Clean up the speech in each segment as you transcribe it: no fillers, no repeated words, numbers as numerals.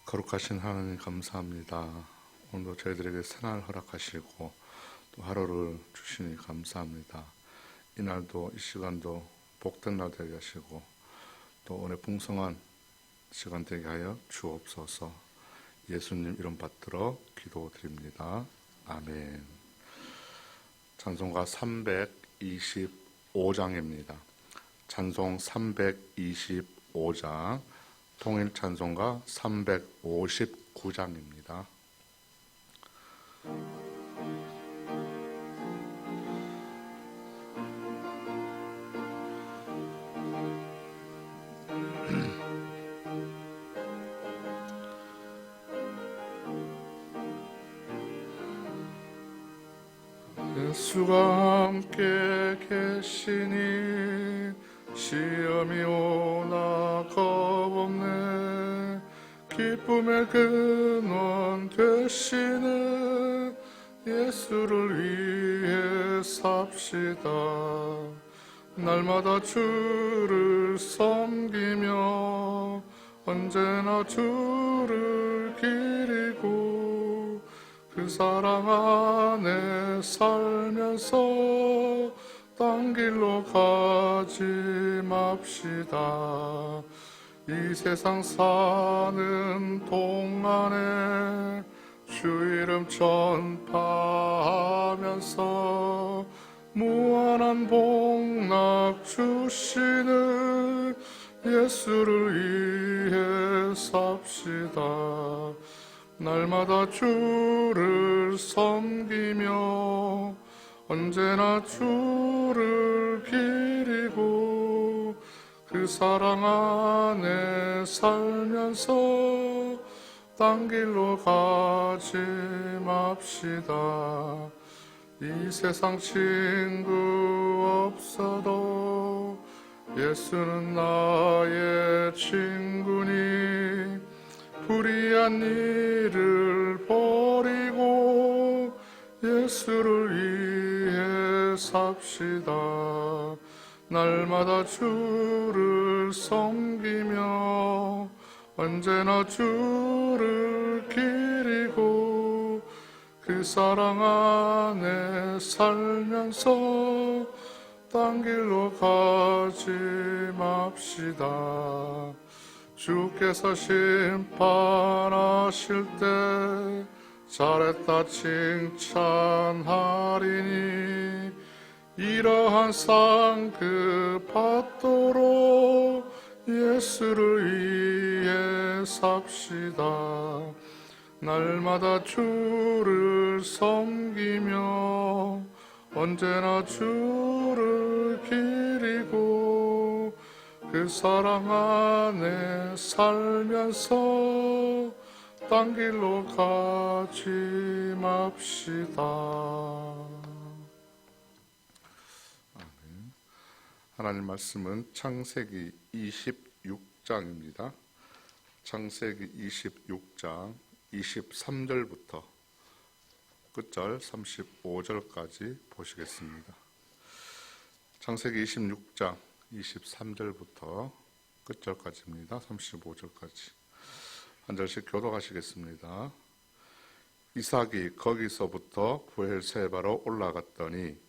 거룩하신 하나님 감사합니다. 오늘도 저희들에게 새날 허락하시고 또 하루를 주시니 감사합니다. 이날도 이 시간도 복된 날 되게 하시고 또 오늘 풍성한 시간 되게 하여 주옵소서. 예수님 이름 받들어 기도드립니다. 아멘. 찬송가 325장입니다. 찬송 325장, 통일 찬송가 359장입니다. 예수가 함께 계시니 시험이 오나 겁없네. 기쁨의 근원 되시는 예수를 위해 삽시다. 날마다 주를 섬기며 언제나 주를 기리고 그 사랑 안에 살면서 딴 길로 가지 맙시다. 이 세상 사는 동안에 주 이름 전파하면서 무한한 복락 주시는 예수를 위해 삽시다. 날마다 주를 섬기며 언제나 주를 기리고 그 사랑 안에 살면서 딴 길로 가지 맙시다. 이 세상 친구 없어도 예수는 나의 친구니 불의한 일을 버리고 예수를 위해 삽시다. 날마다 주를 섬기며 언제나 주를 기리고 그 사랑 안에 살면서 딴 길로 가지 맙시다. 주께서 심판하실 때 잘했다 칭찬하리니 이러한 상 그 받도록 예수를 위해 삽시다. 날마다 주를 섬기며 언제나 주를 기리고 그 사랑 안에 살면서 딴 길로 가지 맙시다. 아멘. 하나님 말씀은 창세기 26장입니다. 창세기 26장 23절부터 끝절 35절까지 보시겠습니다. 창세기 26장 23절부터 끝절까지입니다. 35절까지 한 절씩 교독하시겠습니다. 이삭이 거기서부터 브엘세바로 올라갔더니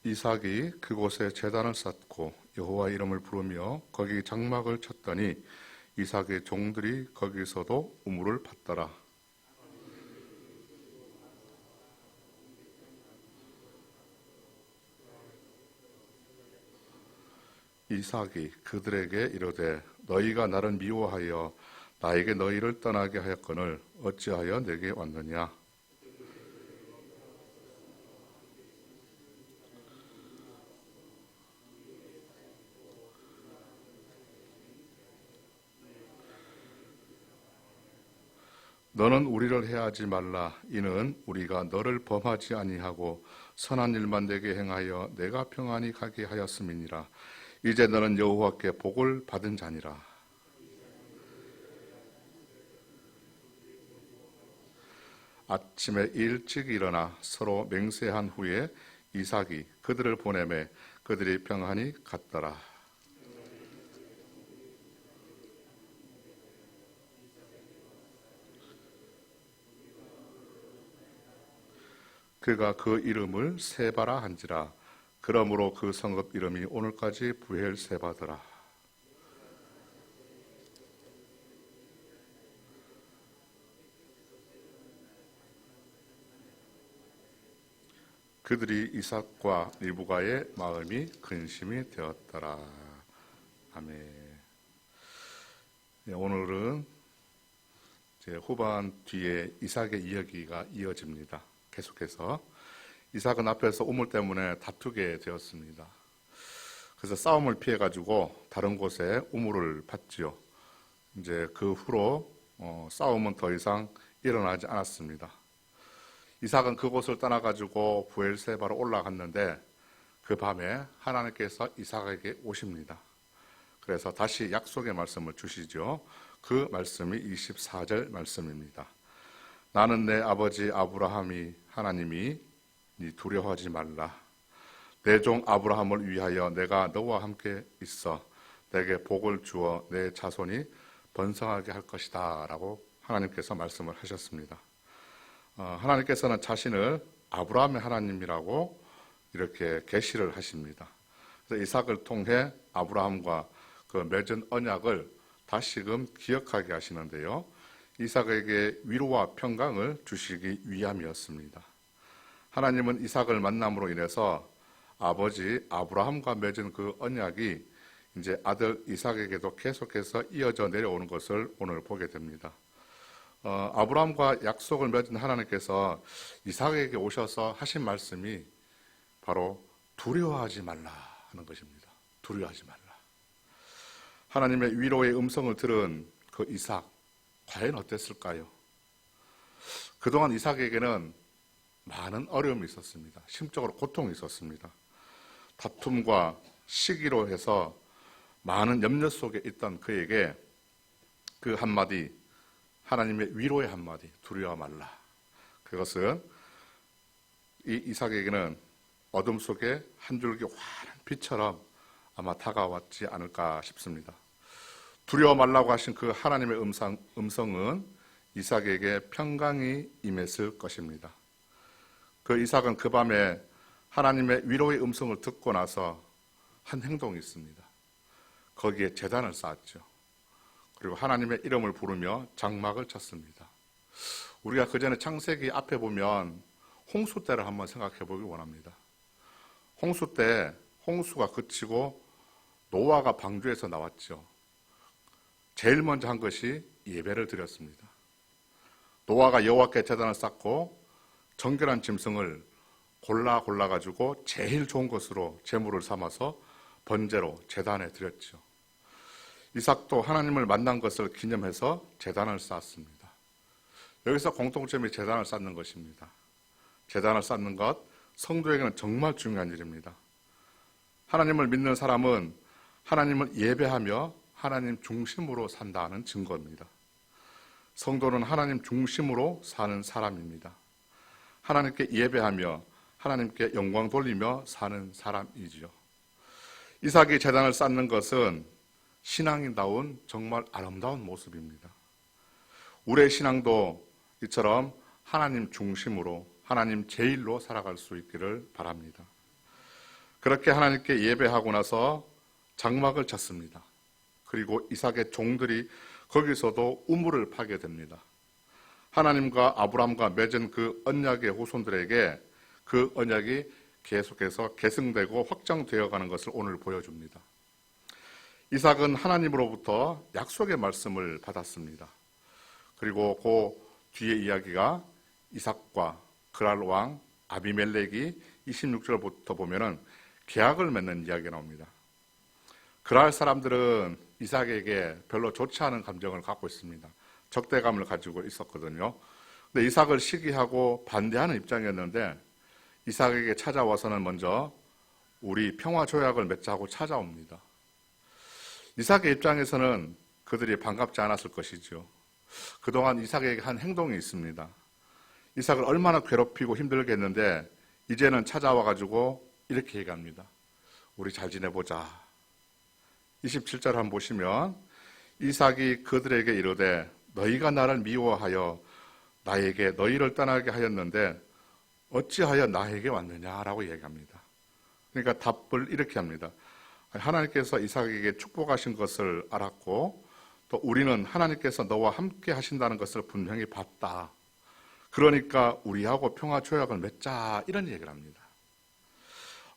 이삭이 그곳에 제단을 쌓고 여호와 이름을 부르며 거기 장막을 쳤더니 이삭의 종들이 거기서도 우물을 팠더라. 이삭이 그들에게 이르되 너희가 나를 미워하여 나에게 너희를 떠나게 하였거늘 어찌하여 내게 왔느냐. 너는 우리를 해하지 말라. 이는 우리가 너를 범하지 아니하고 선한 일만 내게 행하여 내가 평안히 가게 하였음이니라. 이제 너는 여호와께 복을 받은 자니라. 아침에 일찍 일어나 서로 맹세한 후에 이삭이 그들을 보내매 그들이 평안히 갔더라. 그가 그 이름을 세바라 한지라. 그러므로 그 성읍 이름이 오늘까지 브엘세바더라. 그들이 이삭과 리브가의 마음이 근심이 되었더라. 아멘. 오늘은 이제 후반 뒤에 이삭의 이야기가 이어집니다. 계속해서 이삭은 앞에서 우물 때문에 다투게 되었습니다. 그래서 싸움을 피해 가지고 다른 곳에 우물을 팠지요. 이제 그 후로 싸움은 더 이상 일어나지 않았습니다. 이삭은 그곳을 떠나 가지고 브엘세바로 올라갔는데 그 밤에 하나님께서 이삭에게 오십니다. 그래서 다시 약속의 말씀을 주시죠. 그 말씀이 24절 말씀입니다. 나는 내 아버지 아브라함이 하나님이 네 두려워하지 말라. 내 종 아브라함을 위하여 내가 너와 함께 있어 내게 복을 주어 내 자손이 번성하게 할 것이다 라고 하나님께서 말씀을 하셨습니다. 하나님께서는 자신을 아브라함의 하나님이라고 이렇게 계시를 하십니다. 그래서 이삭을 통해 아브라함과 그 맺은 언약을 다시금 기억하게 하시는데요. 이삭에게 위로와 평강을 주시기 위함이었습니다. 하나님은 이삭을 만남으로 인해서 아버지 아브라함과 맺은 그 언약이 이제 아들 이삭에게도 계속해서 이어져 내려오는 것을 오늘 보게 됩니다. 아브라함과 약속을 맺은 하나님께서 이삭에게 오셔서 하신 말씀이 바로 두려워하지 말라 하는 것입니다. 두려워하지 말라. 하나님의 위로의 음성을 들은 그 이삭, 과연 어땠을까요? 그동안 이삭에게는 많은 어려움이 있었습니다. 심적으로 고통이 있었습니다. 다툼과 시기로 해서 많은 염려 속에 있던 그에게 그 한마디, 하나님의 위로의 한마디, 두려워 말라. 그것은 이 이삭에게는 어둠 속에 한 줄기 환한 빛처럼 아마 다가왔지 않을까 싶습니다. 두려워 말라고 하신 그 하나님의 음성은 이삭에게 평강이 임했을 것입니다. 그 이삭은 그 밤에 하나님의 위로의 음성을 듣고 나서 한 행동이 있습니다. 거기에 제단을 쌓았죠. 그리고 하나님의 이름을 부르며 장막을 쳤습니다. 우리가 그전에 창세기 앞에 보면 홍수 때를 한번 생각해 보기 원합니다. 홍수 때 홍수가 그치고 노아가 방주에서 나왔죠. 제일 먼저 한 것이 예배를 드렸습니다. 노아가 여호와께 제단을 쌓고 정결한 짐승을 골라가지고 제일 좋은 것으로 제물을 삼아서 번제로 제단에 드렸죠. 이삭도 하나님을 만난 것을 기념해서 제단을 쌓았습니다. 여기서 공통점이 제단을 쌓는 것입니다. 제단을 쌓는 것, 성도에게는 정말 중요한 일입니다. 하나님을 믿는 사람은 하나님을 예배하며 하나님 중심으로 산다는 증거입니다. 성도는 하나님 중심으로 사는 사람입니다. 하나님께 예배하며 하나님께 영광 돌리며 사는 사람이지요. 이삭이 제단을 쌓는 것은 신앙인다운 정말 아름다운 모습입니다. 우리의 신앙도 이처럼 하나님 중심으로 하나님 제일로 살아갈 수 있기를 바랍니다. 그렇게 하나님께 예배하고 나서 장막을 쳤습니다. 그리고 이삭의 종들이 거기서도 우물을 파게 됩니다. 하나님과 아브라함과 맺은 그 언약의 후손들에게 그 언약이 계속해서 계승되고 확장되어 가는 것을 오늘 보여줍니다. 이삭은 하나님으로부터 약속의 말씀을 받았습니다. 그리고 그 뒤에 이야기가 이삭과 그랄 왕 아비멜렉이 26절부터 보면은 계약을 맺는 이야기가 나옵니다. 그랄 사람들은 이삭에게 별로 좋지 않은 감정을 갖고 있습니다. 적대감을 가지고 있었거든요. 근데 이삭을 시기하고 반대하는 입장이었는데 이삭에게 찾아와서는 먼저 우리 평화 조약을 맺자고 찾아옵니다. 이삭의 입장에서는 그들이 반갑지 않았을 것이죠. 그동안 이삭에게 한 행동이 있습니다. 이삭을 얼마나 괴롭히고 힘들게 했는데 이제는 찾아와가지고 이렇게 얘기합니다. 우리 잘 지내보자. 27절 한번 보시면 이삭이 그들에게 이르되 너희가 나를 미워하여 나에게 너희를 떠나게 하였는데 어찌하여 나에게 왔느냐라고 얘기합니다. 그러니까 답을 이렇게 합니다. 하나님께서 이삭에게 축복하신 것을 알았고 또 우리는 하나님께서 너와 함께 하신다는 것을 분명히 봤다. 그러니까 우리하고 평화 조약을 맺자 이런 얘기를 합니다.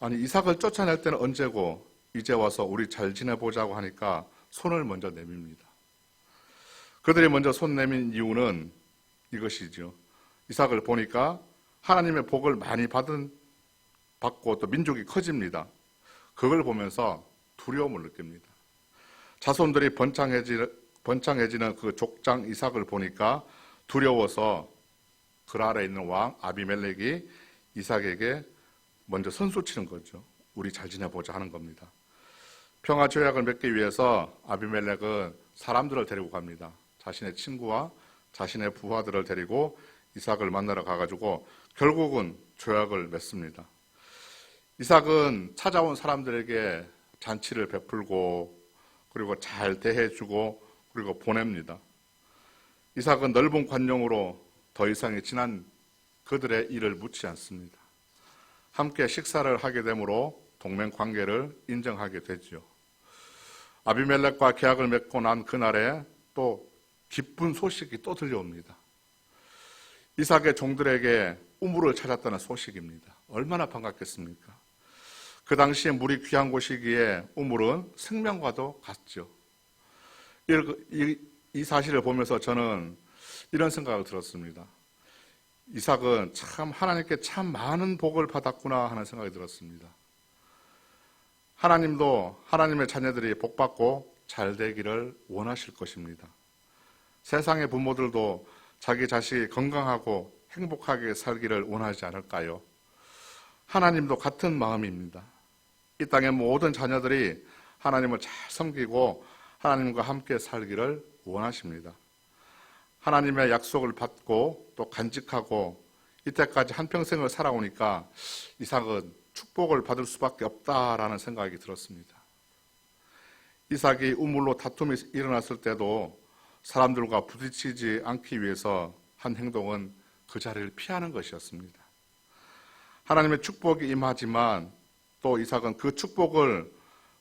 아니 이삭을 쫓아낼 때는 언제고 이제 와서 우리 잘 지내보자고 하니까 손을 먼저 내밉니다. 그들이 먼저 손 내민 이유는 이것이죠. 이삭을 보니까 하나님의 복을 많이 받고 또 민족이 커집니다. 그걸 보면서 두려움을 느낍니다. 자손들이 번창해지는 그 족장 이삭을 보니까 두려워서 그랄에 있는 왕 아비멜렉이 이삭에게 먼저 선수치는 거죠. 우리 잘 지내보자 하는 겁니다. 평화 조약을 맺기 위해서 아비멜렉은 사람들을 데리고 갑니다. 자신의 친구와 자신의 부하들을 데리고 이삭을 만나러 가가지고 결국은 조약을 맺습니다. 이삭은 찾아온 사람들에게 잔치를 베풀고 그리고 잘 대해주고 그리고 보냅니다. 이삭은 넓은 관용으로 더 이상의 지난 그들의 일을 묻지 않습니다. 함께 식사를 하게 되므로 동맹 관계를 인정하게 되죠. 아비멜렉과 계약을 맺고 난 그날에 또 기쁜 소식이 또 들려옵니다. 이삭의 종들에게 우물을 찾았다는 소식입니다. 얼마나 반갑겠습니까? 그 당시에 물이 귀한 곳이기에 우물은 생명과도 같죠. 이 사실을 보면서 저는 이런 생각을 들었습니다. 이삭은 참 하나님께 참 많은 복을 받았구나 하는 생각이 들었습니다. 하나님도 하나님의 자녀들이 복받고 잘 되기를 원하실 것입니다. 세상의 부모들도 자기 자식이 건강하고 행복하게 살기를 원하지 않을까요? 하나님도 같은 마음입니다. 이 땅의 모든 자녀들이 하나님을 잘 섬기고 하나님과 함께 살기를 원하십니다. 하나님의 약속을 받고 또 간직하고 이때까지 한평생을 살아오니까 이삭은 축복을 받을 수밖에 없다라는 생각이 들었습니다. 이삭이 우물로 다툼이 일어났을 때도 사람들과 부딪히지 않기 위해서 한 행동은 그 자리를 피하는 것이었습니다. 하나님의 축복이 임하지만 또 이삭은 그 축복을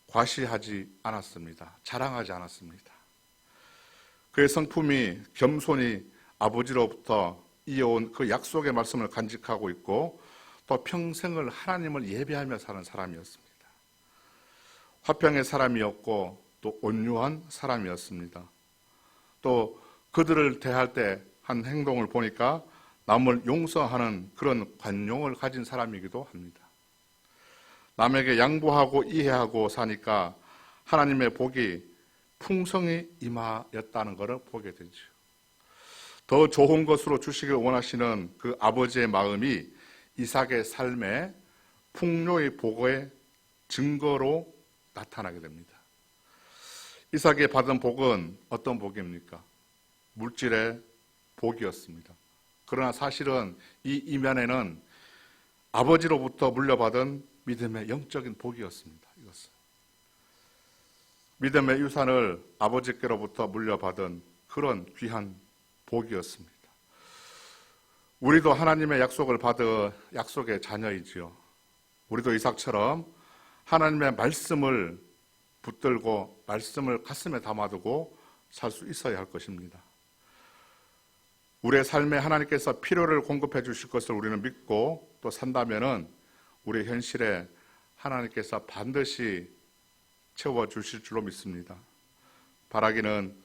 과시하지 않았습니다. 자랑하지 않았습니다. 그의 성품이 겸손히 아버지로부터 이어온 그 약속의 말씀을 간직하고 있고 또 평생을 하나님을 예배하며 사는 사람이었습니다. 화평의 사람이었고 또 온유한 사람이었습니다. 또 그들을 대할 때 한 행동을 보니까 남을 용서하는 그런 관용을 가진 사람이기도 합니다. 남에게 양보하고 이해하고 사니까 하나님의 복이 풍성히 임하였다는 것을 보게 되죠. 더 좋은 것으로 주시길 원하시는 그 아버지의 마음이 이삭의 삶에 풍요의 복의 증거로 나타나게 됩니다. 이삭이 받은 복은 어떤 복입니까? 물질의 복이었습니다. 그러나 사실은 이 이면에는 아버지로부터 물려받은 믿음의 영적인 복이었습니다. 이것은 믿음의 유산을 아버지께로부터 물려받은 그런 귀한 복이었습니다. 우리도 하나님의 약속을 받은 약속의 자녀이지요. 우리도 이삭처럼 하나님의 말씀을 붙들고 말씀을 가슴에 담아두고 살 수 있어야 할 것입니다. 우리의 삶에 하나님께서 필요를 공급해 주실 것을 우리는 믿고 또 산다면은 우리 현실에 하나님께서 반드시 채워주실 줄로 믿습니다. 바라기는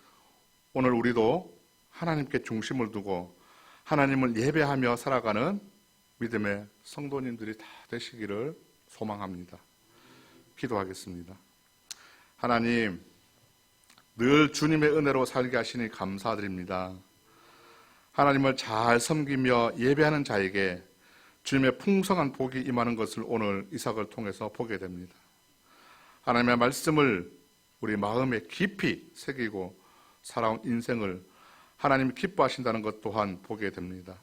오늘 우리도 하나님께 중심을 두고 하나님을 예배하며 살아가는 믿음의 성도님들이 다 되시기를 소망합니다. 기도하겠습니다. 하나님, 늘 주님의 은혜로 살게 하시니 감사드립니다. 하나님을 잘 섬기며 예배하는 자에게 주님의 풍성한 복이 임하는 것을 오늘 이삭을 통해서 보게 됩니다. 하나님의 말씀을 우리 마음에 깊이 새기고 살아온 인생을 하나님이 기뻐하신다는 것 또한 보게 됩니다.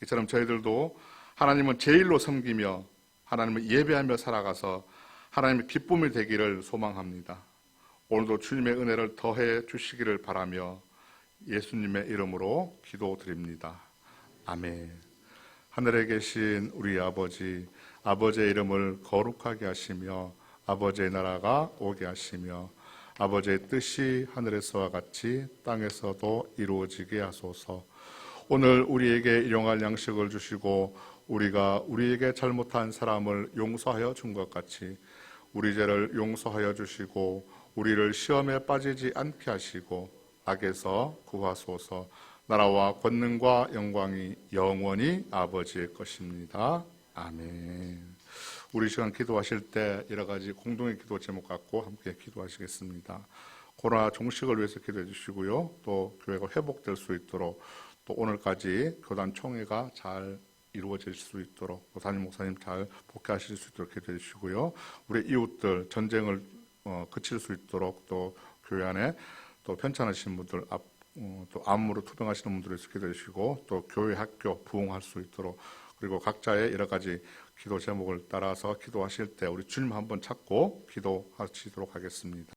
이처럼 저희들도 하나님은 제일로 섬기며 하나님을 예배하며 살아가서 하나님의 기쁨이 되기를 소망합니다. 오늘도 주님의 은혜를 더해 주시기를 바라며 예수님의 이름으로 기도드립니다. 아멘. 하늘에 계신 우리 아버지, 아버지의 이름을 거룩하게 하시며 아버지의 나라가 오게 하시며 아버지의 뜻이 하늘에서와 같이 땅에서도 이루어지게 하소서. 오늘 우리에게 일용할 양식을 주시고 우리가 우리에게 잘못한 사람을 용서하여 준 것 같이 우리 죄를 용서하여 주시고 우리를 시험에 빠지지 않게 하시고 악에서 구하소서. 나라와 권능과 영광이 영원히 아버지의 것입니다. 아멘. 우리 시간 기도하실 때 여러 가지 공동의 기도 제목 갖고 함께 기도하시겠습니다. 코로나 종식을 위해서 기도해 주시고요. 또 교회가 회복될 수 있도록 또 오늘까지 교단 총회가 잘 이루어질 수 있도록 또 담임 목사님 잘 복귀하실 수 있도록 기도해 주시고요. 우리 이웃들 전쟁을 그칠 수 있도록 또 교회 안에 또 편찮으신 분들 또 암으로 투병하시는 분들에서 기도해 주시고 또 교회 학교 부흥할 수 있도록 그리고 각자의 여러 가지 기도 제목을 따라서 기도하실 때 우리 주님 한번 찾고 기도하시도록 하겠습니다.